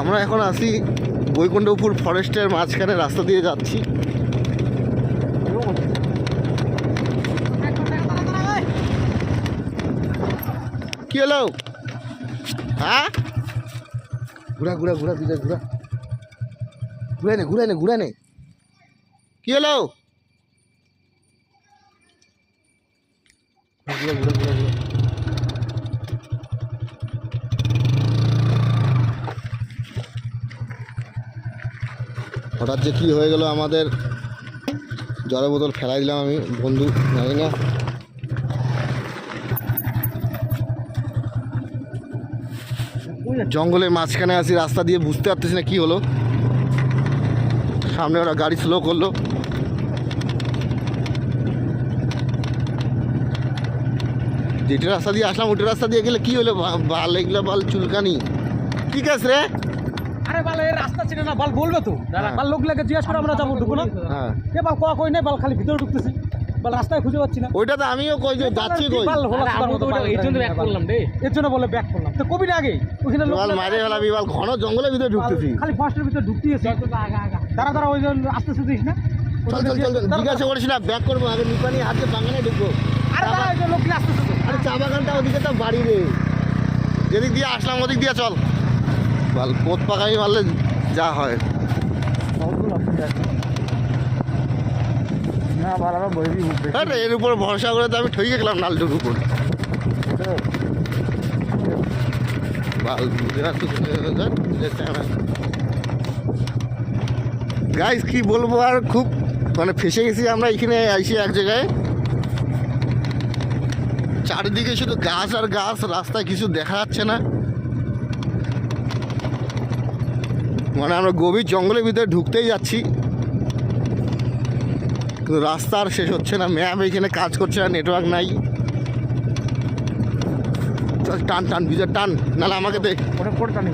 আমরা এখন আছি বৈকুণ্ঠপুর ফরেস্টের মাঝখানে রাস্তা দিয়ে যাচ্ছি। কি হলো? হ্যাঁ, ঘুরা ঘুরা ঘুরা বিজয় ঘুরা, ঘুরে নে ঘুরে নে ঘুরে নে। কি হলো? ঘুরা ঘুরা ঘুরা ঘুরা। হঠাৎ যে কী হয়ে গেল, আমাদের জলের বোতল ফেলাই দিলাম আমি, বন্ধু জানি না। জঙ্গলের মাঝখানে আছি, রাস্তা দিয়ে বুঝতে পারতেছি না কি হলো। সামনে ওরা গাড়ি স্লো করলো। যেটা রাস্তা দিয়ে আসলাম ওটা রাস্তা দিয়ে গেলে কি হলো? বাল এগুলো বাল চুলকানি। ঠিক আছে রে, আরে বাল এই রাস্তা চিনে না, বাল বলবে তো বাল লোক লাগে জিজ্ঞাসা করে আমরা যাবো ঢুকো না। হ্যাঁ এ বাল কোয়া কই নাই, বাল খালি ভিতরে ঢুকতেছি, বাল রাস্তায় খুঁজে পাচ্ছি না। ওইটা তো আমিও কই যে যাচ্ছি কই, বাল হলো এই জন্য ব্যাক করলাম রে, এর জন্য বলে ব্যাক করলাম। তো কবি না আগে ওখানে লোক বাল মারে গেলাম, বাল ঘন জঙ্গলের ভিতরে ঢুকতেছি। খালি ফার্স্টের ভিতরে ঢুকতেছি। দাঁড়া দাঁড়া, ওই জন্য আস্তে আস্তে দিস না। চল চল চল, জিজ্ঞাসা করিস না, ব্যাক করবো আগে, নিপানি হাতে বাগানে ঢুকবো। আরে দাঁড়া, ওই যে লোক আস্তে আস্তে। আরে চা বাগানটা ওদিকে তো বাড়ি রে, যেদিক দিয়ে আসলাম ওদিক দিয়ে চল। বাল পোত পাকাই মারলে যা হয়। না বাল আরো বইবি উঠবে। আরে এর উপর ভরসা করে তো আমি ঠকে গেলাম নালটুর উপর। গাইস কি বলবো আর, খুব মানে ফেসে গেছি আমরা এখানে আইসি এক জায়গায়। চারিদিকে শুধু গাছ আর গাছ, রাস্তায় কিছু দেখা যাচ্ছে না। মানে আমরা গভীর জঙ্গলের ভিতরে ঢুকতেই যাচ্ছি, কিন্তু রাস্তা আর শেষ হচ্ছে না। ম্যাপ এখানে কাজ করছে না, নেটওয়ার্ক নাই। চল টান টান বিজয় টান, নাহলে আমাকে দে। ওটা টানি।